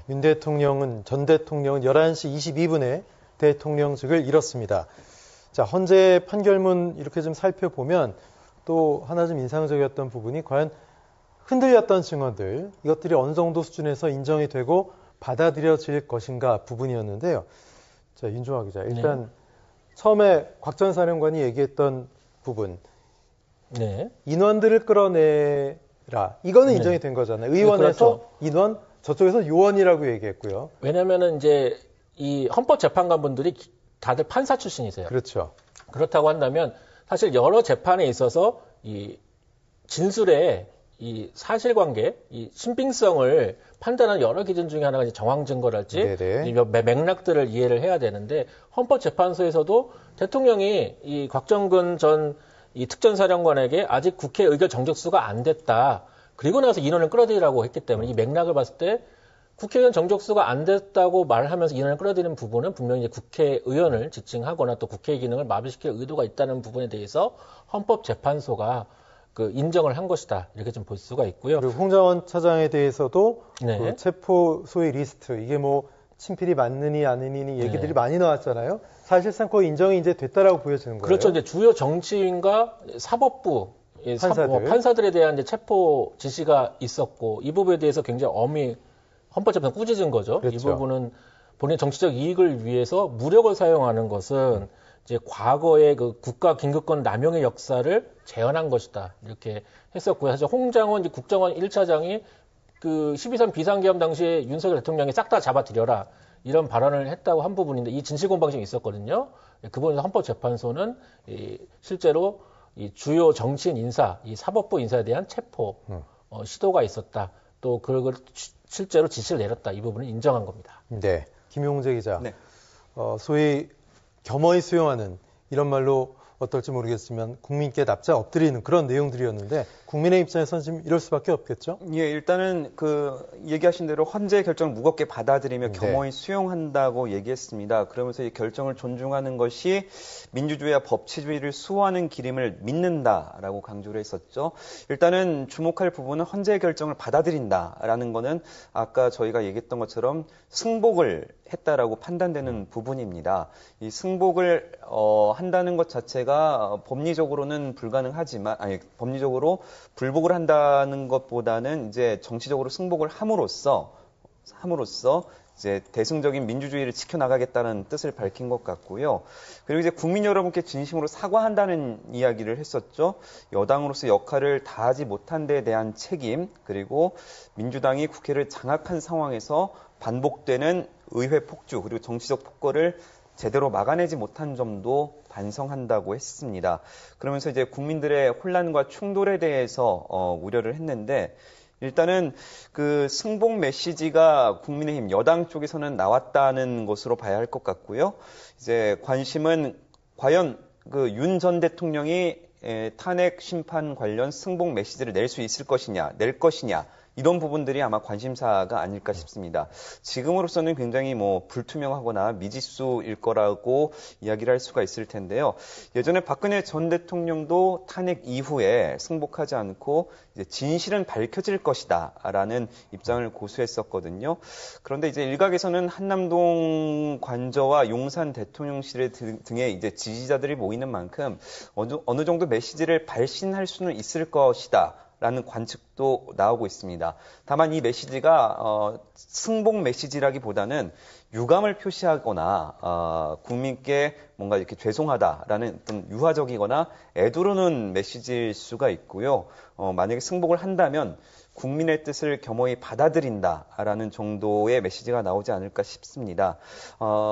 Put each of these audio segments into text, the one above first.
전 대통령은 11시 22분에 대통령직을 잃었습니다. 자, 헌재 판결문 이렇게 좀 살펴보면 또 하나 좀 인상적이었던 부분이 과연 흔들렸던 증언들, 이것들이 어느 정도 수준에서 인정이 되고 받아들여질 것인가 부분이었는데요. 자, 윤종화 기자, 일단 처음에 곽 전 사령관이 얘기했던 부분, 인원들을 끌어내라. 이거는 인정이 된 거잖아요. 의원에서 그렇죠. 인원, 저쪽에서 요원이라고 얘기했고요. 왜냐면은 이제 이 헌법재판관분들이 다들 판사 출신이세요. 그렇죠. 그렇다고 한다면 사실 여러 재판에 있어서 이 진술의 이 사실관계, 이 신빙성을 판단하는 여러 기준 중에 하나가 이제 정황 증거랄지 이 맥락들을 이해를 해야 되는데 헌법재판소에서도 대통령이 이 곽정근 전 이 특전사령관에게 아직 국회 의결 정적수가 안 됐다. 그리고 나서 인원을 끌어들이라고 했기 때문에 이 맥락을 봤을 때 국회의원 정적수가 안 됐다고 말하면서 인원을 끌어들이는 부분은 분명히 이제 국회의원을 지칭하거나 또 국회의 기능을 마비시킬 의도가 있다는 부분에 대해서 헌법재판소가 그 인정을 한 것이다. 이렇게 좀 볼 수가 있고요. 그리고 홍장원 차장에 대해서도 그 체포 소위 리스트, 이게 뭐 친필이 맞느니 아니니 얘기들이 많이 나왔잖아요. 사실상 거의 인정이 이제 됐다라고 보여지는 거예요. 그렇죠. 이제 주요 정치인과 사법부 판사들에 대한 이제 체포 지시가 있었고 이 부분에 대해서 굉장히 엄히 헌법재판소 꾸짖은 거죠. 그렇죠. 이 부분은 본인의 정치적 이익을 위해서 무력을 사용하는 것은 이제 과거의 그 국가 긴급권 남용의 역사를 재현한 것이다. 이렇게 했었고요. 사실 홍장원 국정원 1차장이 그 12.3 비상계엄 당시에 윤석열 대통령이 싹 다 잡아들여라. 이런 발언을 했다고 한 부분인데 이 진실공방증이 있었거든요. 그 부분에서 헌법재판소는 실제로 이 주요 정치인 인사, 이 사법부 인사에 대한 체포 시도가 있었다. 또 그걸 실제로 지시를 내렸다. 이 부분을 인정한 겁니다. 네, 김용재 기자. 소위 겸허히 수용하는 이런 말로 어떨지 모르겠지만 국민께 납작 엎드리는 그런 내용들이었는데 국민의 입장에서는 지금 이럴 수밖에 없겠죠? 예, 일단은 그 얘기하신 대로 헌재 결정을 무겁게 받아들이며 겸허히 수용한다고 얘기했습니다. 그러면서 이 결정을 존중하는 것이 민주주의와 법치주의를 수호하는 길임을 믿는다라고 강조를 했었죠. 일단은 주목할 부분은 헌재 결정을 받아들인다라는 거는 아까 저희가 얘기했던 것처럼 승복을 했다라고 판단되는 부분입니다. 이 승복을 한다는 것 자체가 법리적으로는 불가능하지만 법리적으로 불복을 한다는 것보다는 이제 정치적으로 승복을 함으로써 이제 대승적인 민주주의를 지켜나가겠다는 뜻을 밝힌 것 같고요. 그리고 이제 국민 여러분께 진심으로 사과한다는 이야기를 했었죠. 여당으로서 역할을 다하지 못한 데에 대한 책임, 그리고 민주당이 국회를 장악한 상황에서 반복되는 의회 폭주, 그리고 정치적 폭거를 제대로 막아내지 못한 점도 반성한다고 했습니다. 그러면서 이제 국민들의 혼란과 충돌에 대해서 우려를 했는데, 일단은 그 승복 메시지가 국민의힘 여당 쪽에서는 나왔다는 것으로 봐야 할 것 같고요. 이제 관심은 과연 그 윤 전 대통령이 탄핵 심판 관련 승복 메시지를 낼 수 있을 것이냐, 낼 것이냐, 이런 부분들이 아마 관심사가 아닐까 싶습니다. 지금으로서는 굉장히 뭐 불투명하거나 미지수일 거라고 이야기를 할 수가 있을 텐데요. 예전에 박근혜 전 대통령도 탄핵 이후에 승복하지 않고 이제 진실은 밝혀질 것이다라는 입장을 고수했었거든요. 그런데 이제 일각에서는 한남동 관저와 용산 대통령실 등의 이제 지지자들이 모이는 만큼 어느 정도 메시지를 발신할 수는 있을 것이다. 라는 관측도 나오고 있습니다. 다만 이 메시지가 승복 메시지라기보다는 유감을 표시하거나 국민께 뭔가 이렇게 죄송하다라는 어떤 유화적이거나 애도르는 메시지일 수가 있고요. 만약에 승복을 한다면 국민의 뜻을 겸허히 받아들인다라는 정도의 메시지가 나오지 않을까 싶습니다.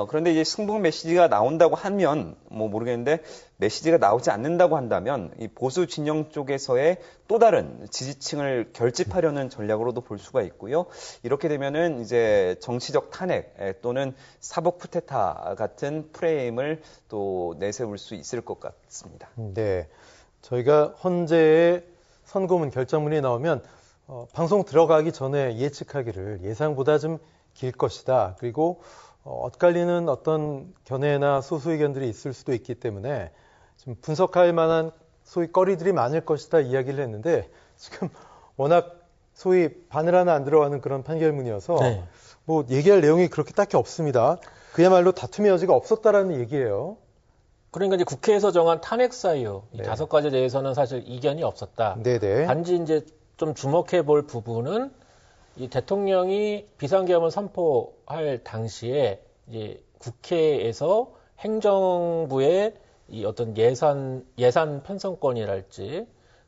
그런데 이제 승복 메시지가 나온다고 하면 뭐 모르겠는데 메시지가 나오지 않는다고 한다면 이 보수 진영 쪽에서의 또 다른 지지층을 결집하려는 전략으로도 볼 수가 있고요. 이렇게 되면은 이제 정치적 탄핵 또는 사법 쿠데타 같은 프레임을 또 내세울 수 있을 것 같습니다. 네, 저희가 헌재의 선고문 결정문이 나오면 방송 들어가기 전에 예측하기를 예상보다 좀 길 것이다. 그리고 엇갈리는 어떤 견해나 소수 의견들이 있을 수도 있기 때문에 좀 분석할 만한 소위 거리들이 많을 것이다 이야기를 했는데 지금 워낙 소위 바늘 하나 안 들어가는 그런 판결문이어서 뭐 얘기할 내용이 그렇게 딱히 없습니다. 그야말로 다툼의 여지가 없었다라는 얘기예요. 그러니까 이제 국회에서 정한 탄핵 사유 이 5가지에 대해서는 사실 이견이 없었다. 네네. 단지 이제 좀 주목해 볼 부분은 이 대통령이 비상계엄을 선포할 당시에 이제 국회에서 행정부의 이 어떤 예산 편성권이랄지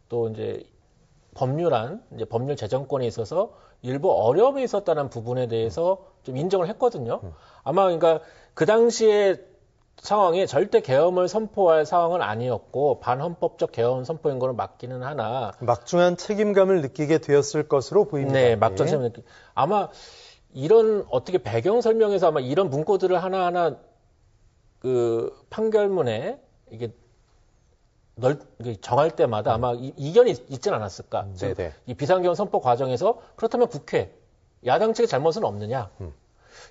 또 이제 법률 제정권에 있어서 일부 어려움이 있었다는 부분에 대해서 좀 인정을 했거든요. 아마 그러니까 그 당시에 상황에 절대 계엄을 선포할 상황은 아니었고 반헌법적 계엄 선포인 거는 맞기는 하나 막중한 책임감을 느끼게 되었을 것으로 보입니다. 네, 막중한 책임감 느끼. 아마 이런 어떻게 배경 설명에서 아마 이런 문구들을 하나하나 그 판결문에 이게 정할 때마다 아마 이견이 있지는 않았을까. 즉, 이 비상계엄 선포 과정에서 그렇다면 국회 야당 측의 잘못은 없느냐.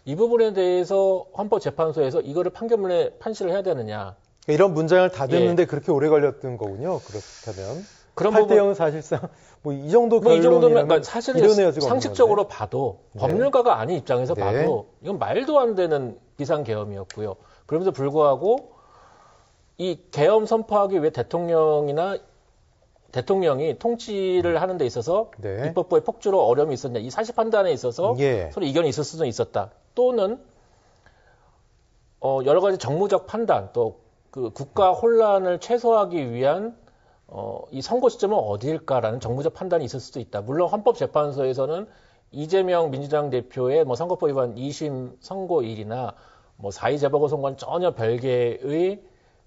이 부분에 대해서 헌법재판소에서 이거를 판결문에 판시를 해야 되느냐. 이런 문장을 다듬는데 그렇게 오래 걸렸던 거군요. 그렇다면. 그런 8대0은 사실상 뭐 이 정도 이 정도면 그러니까 사실은 상식적으로 봐도 네. 법률가가 아닌 입장에서 봐도 이건 말도 안 되는 비상계엄이었고요. 그럼에도 불구하고 이 계엄 선포하기 위해 대통령이 통치를 하는 데 있어서 입법부의 폭주로 어려움이 있었냐. 이 사실 판단에 있어서 서로 이견이 있을 수는 있었다. 또는 여러 가지 정무적 판단 또 그 국가 혼란을 최소화하기 위한 이 선고 시점은 어디일까라는 정무적 판단이 있을 수도 있다. 물론 헌법재판소에서는 이재명 민주당 대표의 뭐 선거법 위반 2심 선고일이나 뭐 4.2 재보궐선거는 전혀 별개의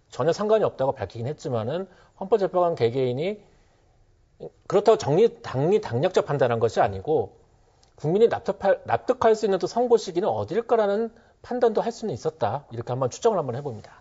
전혀 상관이 없다고 밝히긴 했지만은 헌법재판관 개개인이 그렇다고 당리당략적 판단한 것이 아니고 국민이 납득할 수 있는 또 선고 시기는 어딜까라는 판단도 할 수는 있었다. 이렇게 한번 추정을 한번 해봅니다.